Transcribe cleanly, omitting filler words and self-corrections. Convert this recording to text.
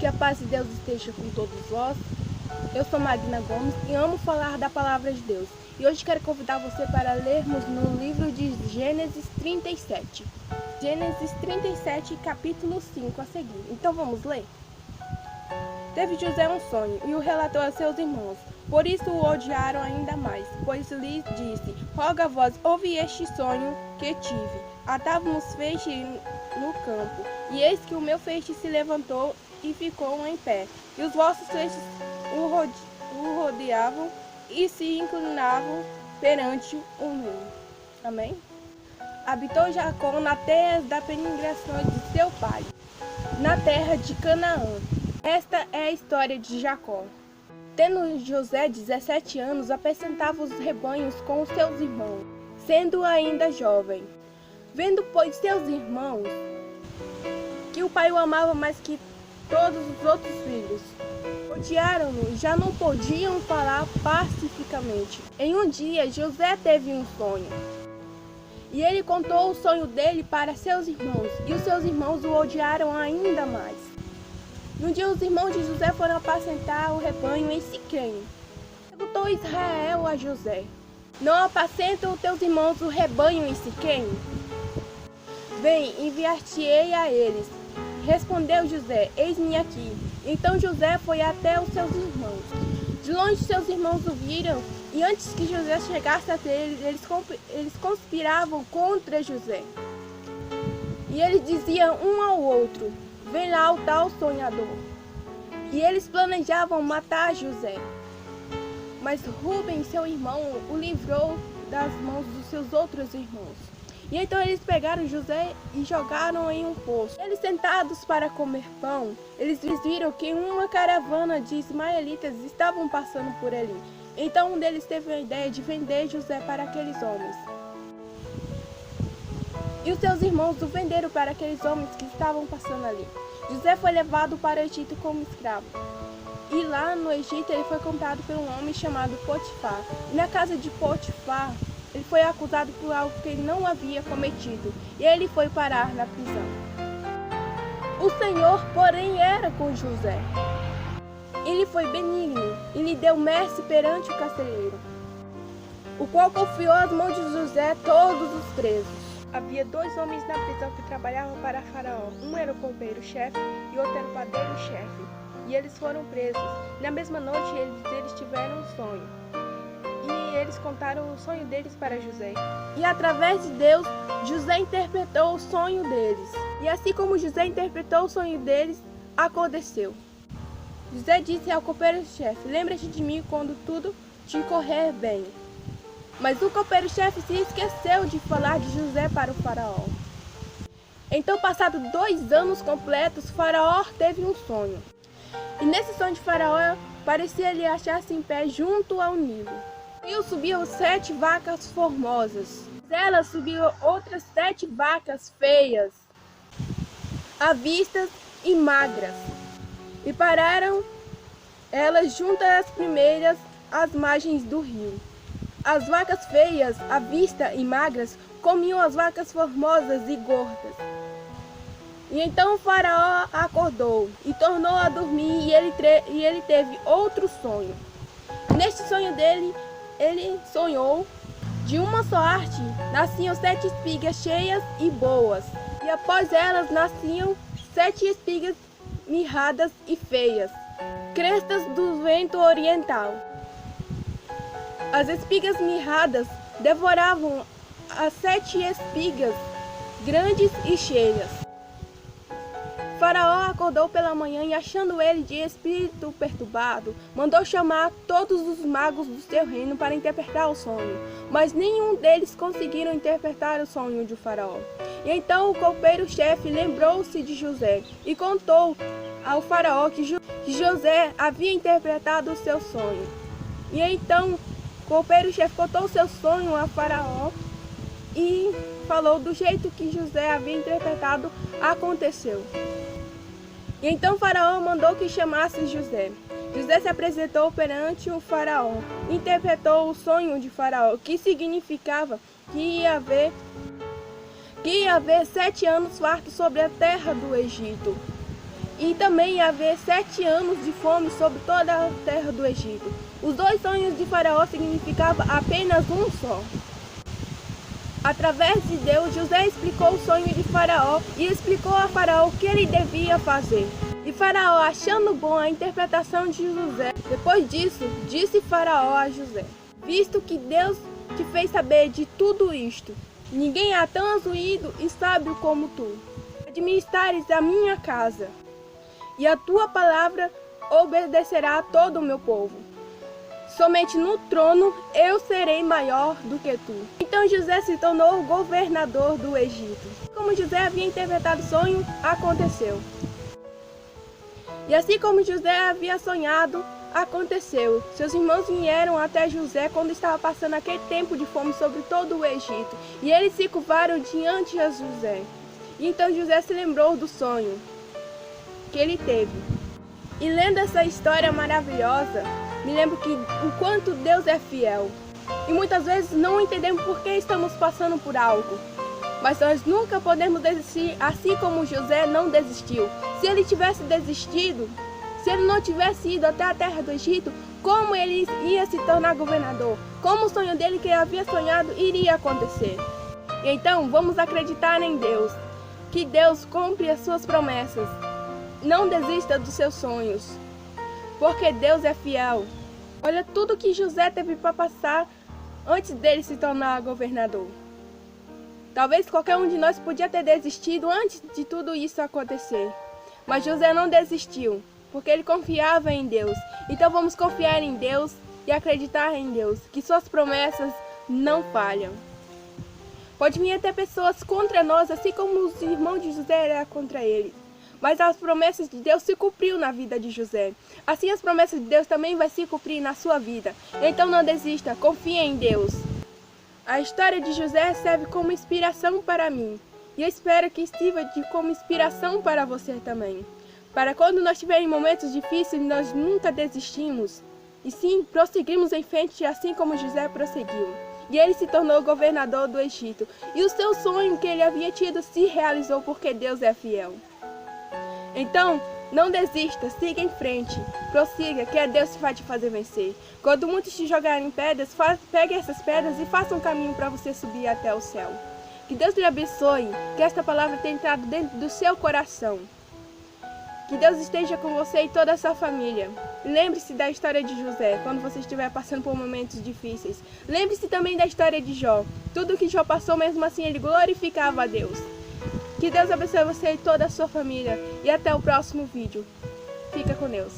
Que a paz de Deus esteja com todos vós. Eu sou Magna Gomes e amo falar da palavra de Deus. E hoje quero convidar você para lermos no livro de Gênesis 37. Gênesis 37, capítulo 5 a seguir. Então vamos ler? Teve José um sonho e o relatou a seus irmãos. Por isso o odiaram ainda mais, pois lhes disse: roga vós, ouve este sonho que tive. Atávamos feixe no campo, e eis que o meu feixe se levantou e ficou em pé, e os vossos feixes o rodeavam e se inclinavam perante o meu. Amém? Habitou Jacó na terra da peregrinação de seu pai, na terra de Canaã. Esta é a história de Jacó. Tendo José 17 anos, apacentava os rebanhos com os seus irmãos, sendo ainda jovem. Vendo, pois, seus irmãos, que o pai o amava mais que todos os outros filhos, odiaram-no e já não podiam falar pacificamente. Em um dia, José teve um sonho, e ele contou o sonho dele para seus irmãos, e os seus irmãos o odiaram ainda mais. Um dia os irmãos de José foram apacentar o rebanho em Siquém. Perguntou Israel a José: não apacentam teus irmãos o rebanho em Siquém? Vem, enviar-te-ei a eles. Respondeu José: eis-me aqui. Então José foi até os seus irmãos. De longe seus irmãos o viram, e antes que José chegasse até eles, eles conspiravam contra José. E eles diziam um ao outro: vem lá o tal sonhador. E eles planejavam matar José. Mas Rubem, seu irmão, o livrou das mãos dos seus outros irmãos. E então eles pegaram José e jogaram em um poço. Eles sentados para comer pão, eles viram que uma caravana de ismaelitas estavam passando por ali. Então um deles teve a ideia de vender José para aqueles homens. E os seus irmãos o venderam para aqueles homens que estavam passando ali. José foi levado para o Egito como escravo. E lá no Egito ele foi comprado por um homem chamado Potifar. E na casa de Potifar ele foi acusado por algo que ele não havia cometido. E ele foi parar na prisão. O Senhor, porém, era com José. Ele foi benigno e lhe deu mercê perante o carcereiro, o qual confiou às mãos de José todos os presos. Havia dois homens na prisão que trabalhavam para Faraó. Um era o copeiro-chefe e outro era o padeiro-chefe. E eles foram presos. Na mesma noite eles tiveram um sonho. E eles contaram o sonho deles para José. E através de Deus, José interpretou o sonho deles. E assim como José interpretou o sonho deles, aconteceu. José disse ao copeiro-chefe: lembra-te de mim quando tudo te correr bem. Mas o copeiro-chefe se esqueceu de falar de José para o faraó. Então, passados 2 anos completos, Faraó teve um sonho. E nesse sonho de Faraó, parecia-lhe achar-se em pé junto ao Nilo. E subiam 7 vacas formosas. Delas subiam outras 7 vacas feias, avistas e magras. E pararam elas junto às primeiras, às margens do rio. As vacas feias, à vista e magras, comiam as vacas formosas e gordas. E então o faraó acordou e tornou a dormir, e ele teve outro sonho. Neste sonho dele, ele sonhou: de uma só arte nasciam 7 espigas cheias e boas, e após elas nasciam 7 espigas mirradas e feias, crestas do vento oriental. As espigas mirradas devoravam as 7 espigas grandes e cheias. Faraó acordou pela manhã e, achando ele de espírito perturbado, mandou chamar todos os magos do seu reino para interpretar o sonho. Mas nenhum deles conseguiram interpretar o sonho de Faraó. E então o copeiro-chefe lembrou-se de José e contou ao Faraó que José havia interpretado o seu sonho. E então o copeiro-chefe contou o seu sonho a Faraó e falou do jeito que José havia interpretado, aconteceu. E então Faraó mandou que chamasse José. José se apresentou perante o Faraó, interpretou o sonho de Faraó, que significava que ia haver 7 anos fartos sobre a terra do Egito. e também ia haver 7 anos de fome sobre toda a terra do Egito. Os 2 sonhos de Faraó significavam apenas um só. Através de Deus, José explicou o sonho de Faraó e explicou a Faraó o que ele devia fazer. E Faraó, achando bom a interpretação de José, depois disso, disse Faraó a José: visto que Deus te fez saber de tudo isto, ninguém é tão instruído e sábio como tu. Administrares a minha casa, e a tua palavra obedecerá a todo o meu povo. Somente no trono eu serei maior do que tu. Então José se tornou o governador do Egito. Como José havia interpretado o sonho, aconteceu. E assim como José havia sonhado, aconteceu. Seus irmãos vieram até José quando estava passando aquele tempo de fome sobre todo o Egito. E eles se curvaram diante de José. E então José se lembrou do sonho que ele teve. E lendo essa história maravilhosa, me lembro que o quanto Deus é fiel. E muitas vezes não entendemos por que estamos passando por algo. Mas nós nunca podemos desistir, assim como José não desistiu. Se ele tivesse desistido, se ele não tivesse ido até a terra do Egito, como ele ia se tornar governador? Como o sonho dele que ele havia sonhado iria acontecer? E então vamos acreditar em Deus, que Deus cumpre as suas promessas. Não desista dos seus sonhos, porque Deus é fiel. Olha tudo que José teve para passar antes dele se tornar governador. Talvez qualquer um de nós podia ter desistido antes de tudo isso acontecer. Mas José não desistiu, porque ele confiava em Deus. Então vamos confiar em Deus e acreditar em Deus, que suas promessas não falham. Pode vir até pessoas contra nós, assim como os irmãos de José eram contra eles. Mas as promessas de Deus se cumpriu na vida de José. Assim as promessas de Deus também vai se cumprir na sua vida. Então não desista, confie em Deus. A história de José serve como inspiração para mim. E eu espero que sirva como inspiração para você também. Para quando nós tivermos momentos difíceis, nós nunca desistimos. E sim, prosseguimos em frente assim como José prosseguiu. E ele se tornou governador do Egito. E o seu sonho que ele havia tido se realizou porque Deus é fiel. Então, não desista, siga em frente, prossiga, que é Deus que vai te fazer vencer. Quando muitos te jogarem pedras, pegue essas pedras e faça um caminho para você subir até o céu. Que Deus lhe abençoe, que esta palavra tenha entrado dentro do seu coração. Que Deus esteja com você e toda a sua família. Lembre-se da história de José, quando você estiver passando por momentos difíceis. Lembre-se também da história de Jó. Tudo que Jó passou, mesmo assim, ele glorificava a Deus. Que Deus abençoe você e toda a sua família. E até o próximo vídeo. Fica com Deus.